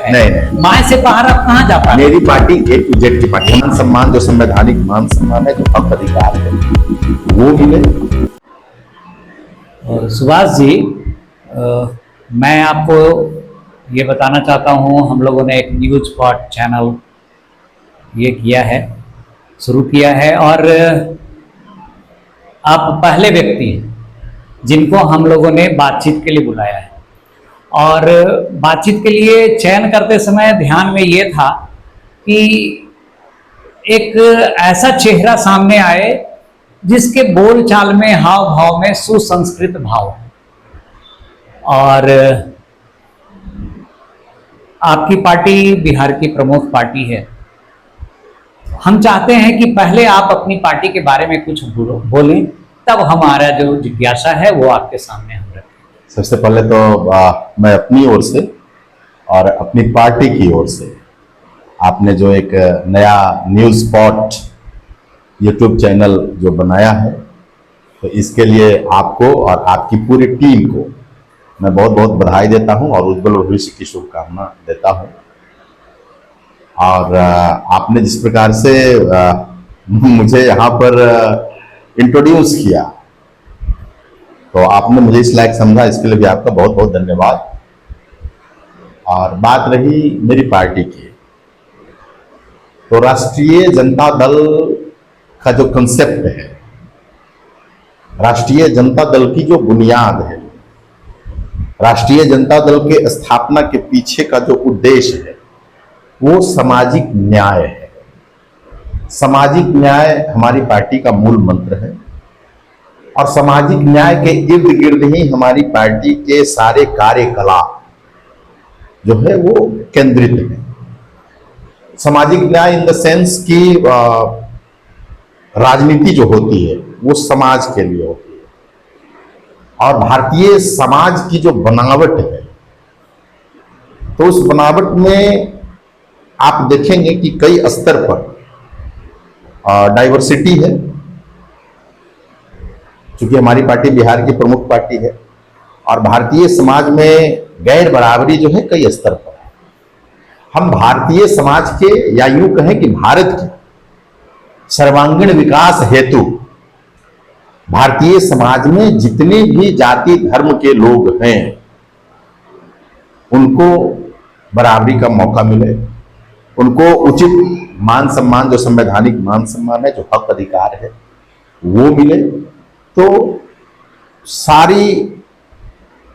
हैं। नहीं। माए से बाहर आप कहाँ जा पा रहे हैं? मेरी पार्टी A to Z की पार्टी, मान सम्मान जो संवैधानिक मान सम्मान है, जो हक अधिकार है, वो मिले। सुभाष जी, मैं आपको ये बताना चाहता हूँ, हम लोगों ने एक न्यूज स्पॉट चैनल ये किया है, शुरू किया है, और आप पहले व्यक्ति हैं जिनको हम लोगों ने बातचीत के लिए बुलाया है। और बातचीत के लिए चयन करते समय ध्यान में ये था कि एक ऐसा चेहरा सामने आए जिसके बोल चाल में, हाव भाव में सुसंस्कृत भाव। और आपकी पार्टी बिहार की प्रमुख पार्टी है। हम चाहते हैं कि पहले आप अपनी पार्टी के बारे में कुछ बोलें, तब हमारा जो जिज्ञासा है वो आपके सामने हम रखें। सबसे पहले तो मैं अपनी ओर से और अपनी पार्टी की ओर से, आपने जो एक नया न्यूज स्पॉट यूट्यूब चैनल जो बनाया है, तो इसके लिए आपको और आपकी पूरी टीम को मैं बहुत बहुत बधाई देता हूं और उज्जवल भविष्य की शुभकामना देता हूं। और आपने जिस प्रकार से मुझे यहाँ पर इंट्रोड्यूस किया, तो आपने मुझे इस लायक समझा, इसके लिए भी आपका बहुत बहुत धन्यवाद। और बात रही मेरी पार्टी की, तो राष्ट्रीय जनता दल का जो कंसेप्ट है, राष्ट्रीय जनता दल की जो बुनियाद है, राष्ट्रीय जनता दल के स्थापना के पीछे का जो उद्देश्य है, वो सामाजिक न्याय है। सामाजिक न्याय हमारी पार्टी का मूल मंत्र है और सामाजिक न्याय के इर्द गिर्द ही हमारी पार्टी के सारे कार्यकलाप जो है वो केंद्रित है। सामाजिक न्याय इन द सेंस कि राजनीति जो होती है वो समाज के लिए होती है, और भारतीय समाज की जो बनावट है, तो उस बनावट में आप देखेंगे कि कई स्तर पर डाइवर्सिटी है। चूंकि हमारी पार्टी बिहार की प्रमुख पार्टी है और भारतीय समाज में गैर बराबरी जो है कई स्तर पर है। हम भारतीय समाज के, या यूं कहें कि भारत के सर्वांगीण विकास हेतु भारतीय समाज में जितने भी जाति धर्म के लोग हैं उनको बराबरी का मौका मिले, उनको उचित मान सम्मान, जो संवैधानिक मान सम्मान है, जो हक अधिकार है, वो मिले। तो सारे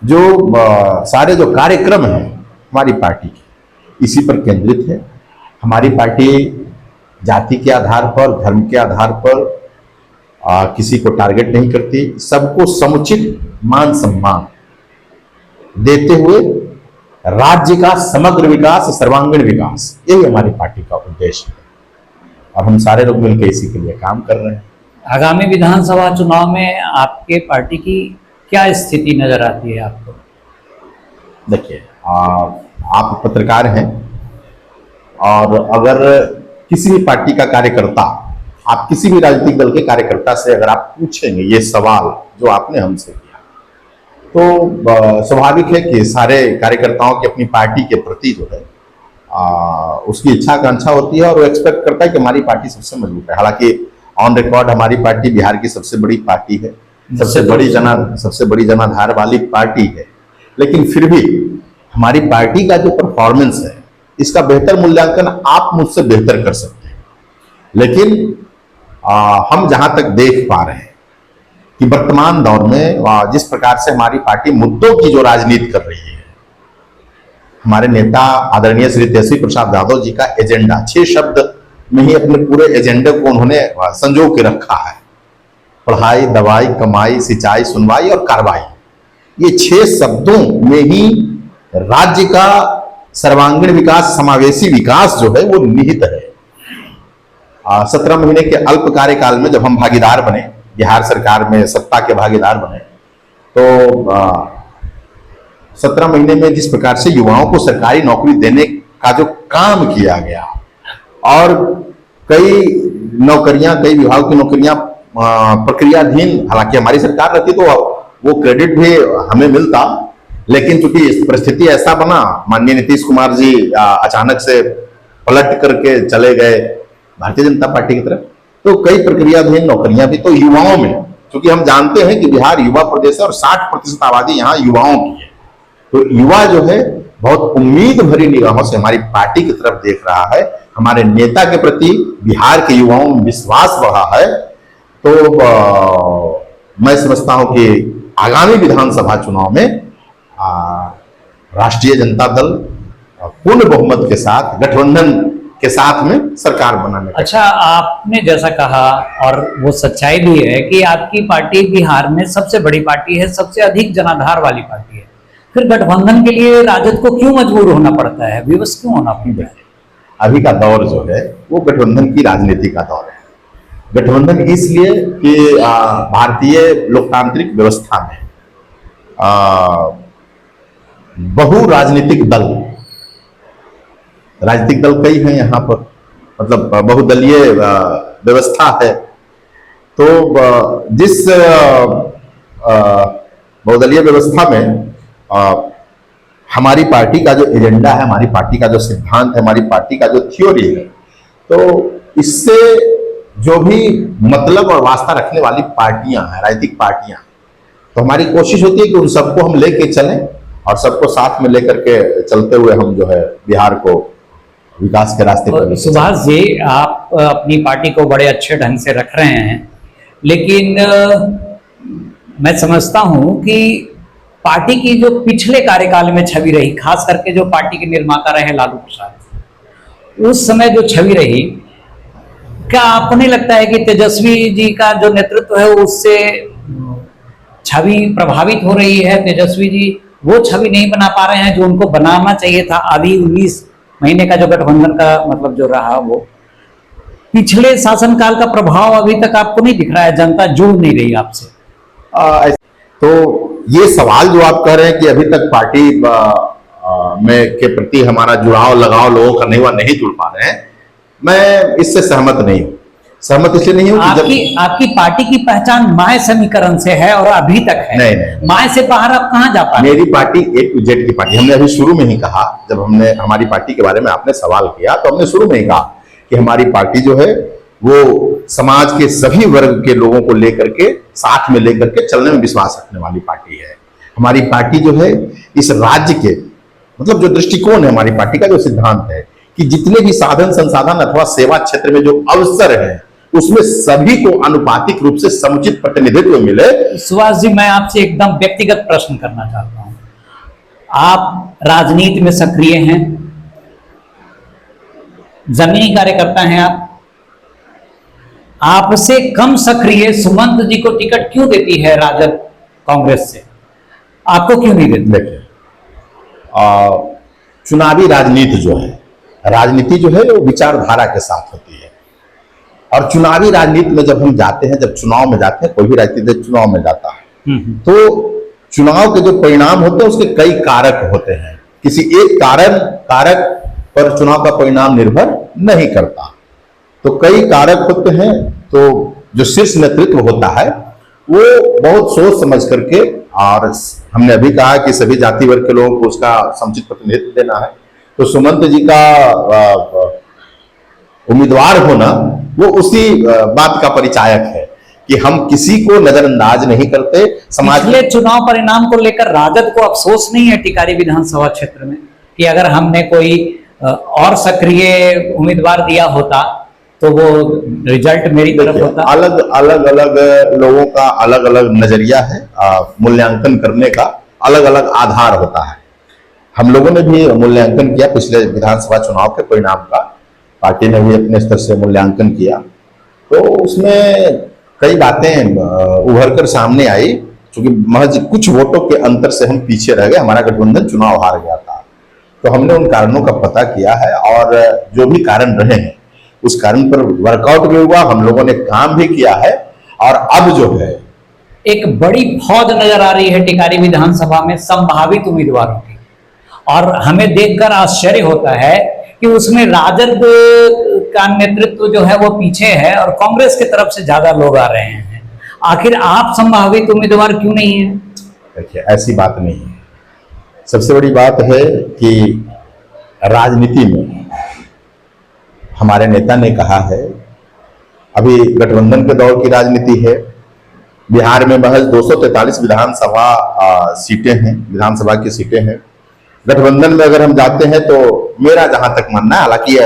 जो कार्यक्रम हैं हमारी पार्टी के इसी पर केंद्रित है। हमारी पार्टी जाति के आधार पर, धर्म के आधार पर किसी को टारगेट नहीं करती, सबको समुचित मान सम्मान देते हुए राज्य का समग्र विकास, सर्वांगीण विकास, यही हमारी पार्टी का उद्देश्य है और हम सारे लोग मिलकर इसी के लिए काम कर रहे हैं। आगामी विधानसभा चुनाव में आपके पार्टी की क्या स्थिति नजर आती है आपको? देखिए, आप पत्रकार हैं और अगर किसी भी पार्टी का कार्यकर्ता, आप किसी भी राजनीतिक दल के कार्यकर्ता से अगर आप पूछेंगे ये सवाल जो आपने हमसे किया, तो स्वाभाविक है कि सारे कार्यकर्ताओं की अपनी पार्टी के प्रति जो है उसकी इच्छा आकांक्षा होती है और वो एक्सपेक्ट करता है कि हमारी पार्टी सबसे मजबूत है। हालांकि ऑन रिकॉर्ड हमारी पार्टी बिहार की सबसे बड़ी पार्टी है, सबसे बड़ी जनाधार वाली पार्टी है, लेकिन फिर भी हमारी पार्टी का जो परफॉर्मेंस है इसका बेहतर मूल्यांकन आप मुझसे बेहतर कर सकते हैं। लेकिन हम जहां तक देख पा रहे हैं कि वर्तमान दौर में जिस प्रकार से हमारी पार्टी मुद्दों की जो राजनीति कर रही है, हमारे नेता आदरणीय श्री तेजस्वी प्रसाद यादव जी का एजेंडा 6 शब्द में ही अपने पूरे एजेंडे को उन्होंने संजो के रखा है। पढ़ाई, दवाई, कमाई, सिंचाई, सुनवाई और कार्रवाई, ये 6 शब्दों में ही राज्य का सर्वांगीण विकास, समावेशी विकास जो है वो निहित है। 17 महीने के अल्प कार्यकाल में जब हम भागीदार बने, बिहार सरकार में सत्ता के भागीदार बने, तो 17 महीने में जिस प्रकार से युवाओं को सरकारी नौकरी देने का जो काम किया गया और कई विभाग की नौकरियां प्रक्रियाधीन, हालांकि हमारी सरकार रहती तो वो क्रेडिट भी हमें मिलता, लेकिन चूंकि परिस्थिति ऐसा बना, माननीय नीतीश कुमार जी अचानक से पलट करके चले गए भारतीय जनता पार्टी की तरफ, तो कई प्रक्रियाधीन नौकरियां भी तो युवाओं में, क्योंकि हम जानते हैं कि बिहार युवा प्रदेश है और 60% आबादी यहाँ युवाओं की है, तो युवा जो है बहुत उम्मीद भरी निगाहों से हमारी पार्टी की तरफ देख रहा है। हमारे नेता के प्रति बिहार के युवाओं में विश्वास बढ़ा है। तो मैं समझता हूं कि आगामी विधानसभा चुनाव में राष्ट्रीय जनता दल पूर्ण बहुमत के साथ, गठबंधन के साथ में सरकार बनाने का। अच्छा, आपने जैसा कहा और वो सच्चाई भी है कि आपकी पार्टी बिहार में सबसे बड़ी पार्टी है, सबसे अधिक जनाधार वाली पार्टी है, फिर गठबंधन के लिए राजद को क्यों मजबूर होना पड़ता है, विवश क्यों होना पड़ता है? अभी का दौर जो है वो गठबंधन की राजनीति का दौर है। गठबंधन इसलिए कि भारतीय लोकतांत्रिक व्यवस्था में बहु राजनीतिक दल कई हैं यहाँ पर, मतलब बहुदलीय व्यवस्था है। तो जिस बहुदलीय व्यवस्था में हमारी पार्टी का जो एजेंडा है, हमारी पार्टी का जो सिद्धांत है, हमारी पार्टी का जो थ्योरी है, तो इससे जो भी मतलब और वास्ता रखने वाली पार्टियां हैं, राजनीतिक पार्टियां, तो हमारी कोशिश होती है कि उन सबको हम लेके चलें और सबको साथ में लेकर के चलते हुए हम जो है बिहार को विकास के रास्ते पर। सुभाष जी, आप अपनी पार्टी को बड़े अच्छे ढंग से रख रहे हैं, लेकिन मैं समझता हूं कि पार्टी की जो पिछले कार्यकाल में छवि रही, खास करके जो पार्टी के निर्माता रहे लालू प्रसाद, उस समय जो छवि रही, क्या आपको नहीं लगता है कि तेजस्वी जी का जो नेतृत्व है उससे छवि प्रभावित हो रही है? तेजस्वी जी वो छवि नहीं बना पा रहे हैं जो उनको बनाना चाहिए था। अभी 19 महीने का जो गठबंधन का मतलब जो रहा, वो पिछले शासनकाल का प्रभाव अभी तक आपको नहीं दिख रहा है? जनता जुड़ नहीं रही आपसे? तो ये सवाल जो आप कह रहे हैं कि अभी तक पार्टी में के प्रति हमारा जुड़ाव लगाव लोगों का नहीं जुड़ पा रहे हैं, मैं इससे सहमत नहीं हूं। सहमत इसलिए नहीं हूं कि आपकी पार्टी की पहचान माय समीकरण से है और अभी तक है। नहीं। माय से बाहर आप कहां जा पा रहे? मेरी पार्टी A to Z की पार्टी। हमने अभी शुरू में ही कहा, जब हमने हमारी पार्टी के बारे में आपने सवाल किया, तो हमने शुरू में ही कहा कि हमारी पार्टी जो है वो समाज के सभी वर्ग के लोगों को लेकर के, साथ में लेकर के चलने में विश्वास रखने वाली पार्टी है। हमारी पार्टी जो है इस राज्य के, मतलब जो दृष्टिकोण है हमारी पार्टी का, जो सिद्धांत है कि जितने भी साधन संसाधन अथवा सेवा क्षेत्र में जो अवसर है, उसमें सभी को अनुपातिक रूप से समुचित प्रतिनिधित्व मिले। सुभाष जी, मैं आपसे एकदम व्यक्तिगत प्रश्न करना चाहता हूं। आप राजनीति में सक्रिय हैं, जमीनी कार्यकर्ता हैं, आपसे कम सक्रिय सुमंत जी को टिकट क्यों देती है राजद कांग्रेस से? आपको क्यों नहीं देती? देखिए, चुनावी राजनीति जो है, राजनीति जो है वो विचारधारा के साथ होती है, और चुनावी राजनीति में जब हम जाते हैं, जब चुनाव में जाते हैं, कोई भी राजनीतिक चुनाव में जाता है, तो चुनाव के जो परिणाम होते हैं उसके कई कारक होते हैं। किसी एक कारक पर चुनाव का परिणाम निर्भर नहीं करता, तो कई कारक होते हैं। तो जो शीर्ष नेतृत्व होता है वो बहुत सोच समझ करके, और हमने अभी कहा कि सभी जाति वर्ग के लोगों को उसका समुचित प्रतिनिधित्व देना है, तो सुमंत जी का उम्मीदवार होना वो उसी बात का परिचायक है कि हम किसी को नजरअंदाज नहीं करते। समाज पिछले चुनाव परिणाम को लेकर राजद को अफसोस नहीं है टिकारी विधानसभा क्षेत्र में कि अगर हमने कोई और सक्रिय उम्मीदवार दिया होता तो वो रिजल्ट मेरी तरफ होता? अलग अलग लोगों का अलग अलग नजरिया है, मूल्यांकन करने का अलग अलग आधार होता है। हम लोगों ने भी मूल्यांकन किया पिछले विधानसभा चुनाव के परिणाम का, पार्टी ने भी अपने स्तर से मूल्यांकन किया, तो उसमें कई बातें उभर कर सामने आई। क्योंकि महज कुछ वोटों के अंतर से हम पीछे रह गए, हमारा गठबंधन चुनाव हार गया था, तो हमने उन कारणों का पता किया है, और जो भी कारण रहे हैं उस कारण पर वर्कआउट भी हुआ, हम लोगों ने काम भी किया है, और अब जो है एक बड़ी फौज नजर आ रही है टिकारी विधानसभा में संभावित उम्मीदवारों की, और हमें देखकर आश्चर्य होता है कि उसमें राजद का नेतृत्व जो है वो पीछे है और कांग्रेस की तरफ से ज्यादा लोग आ रहे हैं। आखिर आप संभावित उम्मीदवार क्यों नहीं है? देखिए, ऐसी बात नहीं है। सबसे बड़ी बात है कि राजनीति में हमारे नेता ने कहा है, अभी गठबंधन के दौर की राजनीति है। बिहार में महज 243 विधानसभा सीटें हैं, विधानसभा की सीटें हैं। गठबंधन में अगर हम जाते हैं तो मेरा जहां तक मानना है, हालांकि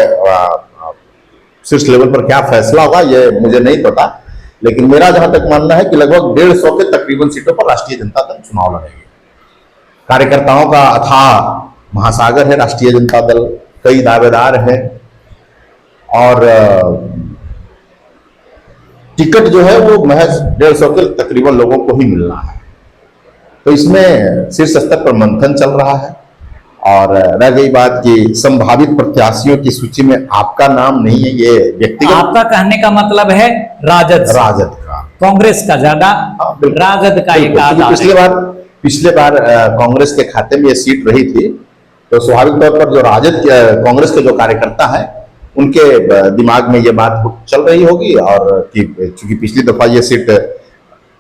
शीर्ष लेवल पर क्या फैसला होगा ये मुझे नहीं पता, लेकिन मेरा जहां तक मानना है कि लगभग 150 के तकरीबन सीटों पर राष्ट्रीय जनता दल चुनाव लड़ेगी। कार्यकर्ताओं का अथाह महासागर है राष्ट्रीय जनता दल, कई दावेदार हैं और टिकट जो है वो महज 150 के तकरीबन लोगों को ही मिलना है। तो इसमें शीर्ष स्तर पर मंथन चल रहा है। और रह गई बात कि संभावित प्रत्याशियों की सूची में आपका नाम नहीं है, ये व्यक्तिगत, आपका कहने का मतलब है राजद का, कांग्रेस का ज्यादा, राजद का एक आधा। पिछले बार कांग्रेस के खाते में ये सीट रही थी, तो स्वाभाविक तौर पर जो राजद कांग्रेस के जो कार्यकर्ता हैं उनके दिमाग में ये बात चल रही होगी, और कि चूंकि पिछली दफा ये सीट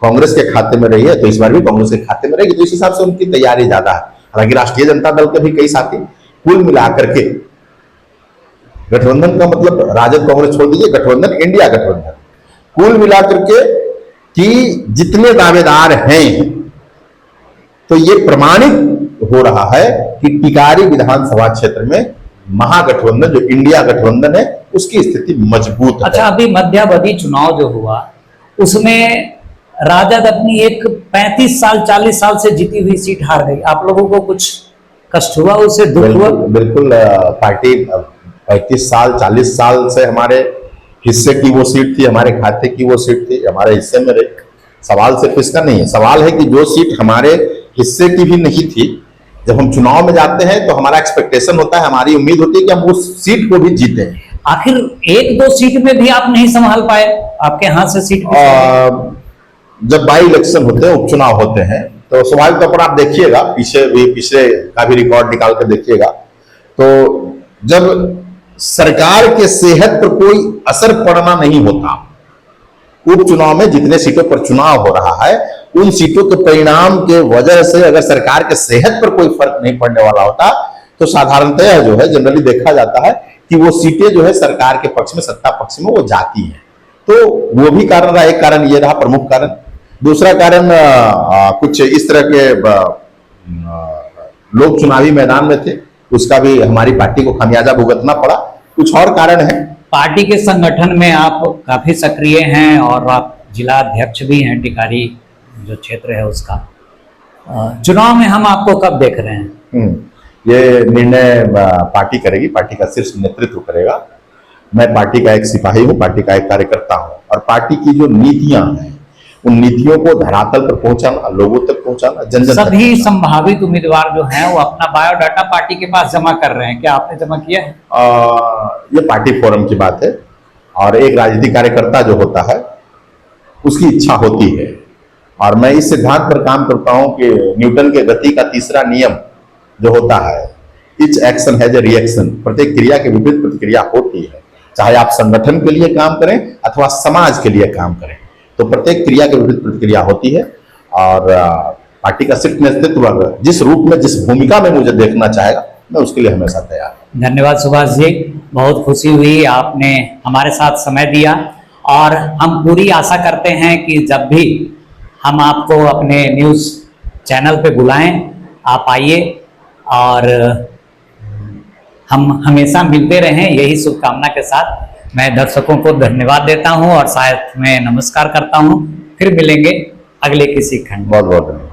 कांग्रेस के खाते में रही है तो इस बार भी कांग्रेस के खाते में रहेगी, तो इस हिसाब से उनकी तैयारी ज्यादा है। हालांकि राष्ट्रीय जनता दल के भी कई साथी, कुल मिलाकर के गठबंधन का मतलब राजद कांग्रेस छोड़ दीजिए, गठबंधन इंडिया गठबंधन, कुल मिलाकर के कि जितने दावेदार हैं, तो ये प्रमाणित हो रहा है कि टिकारी विधानसभा क्षेत्र में महागठबंधन जो इंडिया गठबंधन है उसकी स्थिति मजबूत है। अच्छा, अभी मध्यावधि चुनाव जो हुआ उसमें राजद अपनी एक 35 साल 40 साल से जीती हुई सीट हार गई, आप लोगों को कुछ कष्ट हुआ, उससे दुख हुआ? बिल्कुल, पार्टी 35 साल 40 साल से हमारे हिस्से की वो सीट थी, हमारे खाते की वो सीट थी, हमारे हिस्से में रही। सवाल सिर्फ इसका नहीं है, सवाल है कि जो सीट हमारे हिस्से की भी नहीं थी, जब हम चुनाव में जाते हैं तो हमारा एक्सपेक्टेशन होता है, हमारी उम्मीद होती है कि हम उस सीट को भी जीते। आखिर एक दो सीट में भी आप नहीं संभाल पाए, आपके हाथ से सीट जब बाई इलेक्शन होते हैं, उपचुनाव होते हैं, तो स्वाभाविक तौर पर आप देखिएगा, पिछले का भी रिकॉर्ड निकाल कर देखिएगा, तो जब सरकार के सेहत पर कोई असर पड़ना नहीं होता, उपचुनाव में जितने सीटों पर चुनाव हो रहा है उन सीटों के परिणाम के वजह से अगर सरकार के सेहत पर कोई फर्क नहीं पड़ने वाला होता तो साधारणतः जो है जनरली देखा जाता है कि वो सीटें जो है सरकार के पक्ष में, सत्ता पक्ष में वो जाती हैं। तो वो भी कारण रहा, एक कारण ये रहा प्रमुख कारण। दूसरा कारण कुछ इस तरह के लोग चुनावी मैदान में थे, उसका भी हमारी पार्टी को खामियाजा भुगतना पड़ा। कुछ और कारण है, पार्टी के संगठन में आप काफी सक्रिय हैं और आप जिला अध्यक्ष भी हैं टिकारी जो क्षेत्र है उसका। चुनाव में हम आपको कब देख रहे हैं? ये निर्णय पार्टी करेगी, पार्टी का शीर्ष नेतृत्व करेगा। मैं पार्टी का एक सिपाही हूँ, पार्टी का एक कार्यकर्ता हूँ, और पार्टी की जो नीतियां हैं उन नीतियों को धरातल पर पहुंचाना, लोगों तक पहुंचाना, जन जन सभी संभावित उम्मीदवार जो हैं वो अपना बायोडाटा पार्टी के पास जमा कर रहे हैं, क्या आपने जमा किया है? ये पार्टी फोरम की बात है, और एक राजनीतिक कार्यकर्ता जो होता है उसकी इच्छा होती है, और मैं इस सिद्धांत पर काम करता हूं कि न्यूटन के गति का तीसरा नियम जो होता है, each action has a reaction, प्रत्येक क्रिया के विपरीत प्रतिक्रिया होती है। चाहे आप संगठन के लिए काम करें अथवा समाज के लिए काम करें, तो प्रत्येक क्रिया के विपरीत प्रतिक्रिया होती है। और पार्टी का शीर्ष नेतृत्व जिस रूप में, जिस भूमिका में मुझे देखना चाहेगा, मैं उसके लिए हमेशा तैयार हूं। धन्यवाद सुभाष जी, बहुत खुशी हुई आपने हमारे साथ समय दिया, और हम पूरी आशा करते हैं कि जब भी हम आपको अपने न्यूज़ चैनल पे बुलाएं, आप आइए और हम हमेशा मिलते रहें, यही शुभकामना के साथ मैं दर्शकों को धन्यवाद देता हूं और साथ में नमस्कार करता हूं। फिर मिलेंगे अगले किसी खंड में। बहुत बहुत धन्यवाद।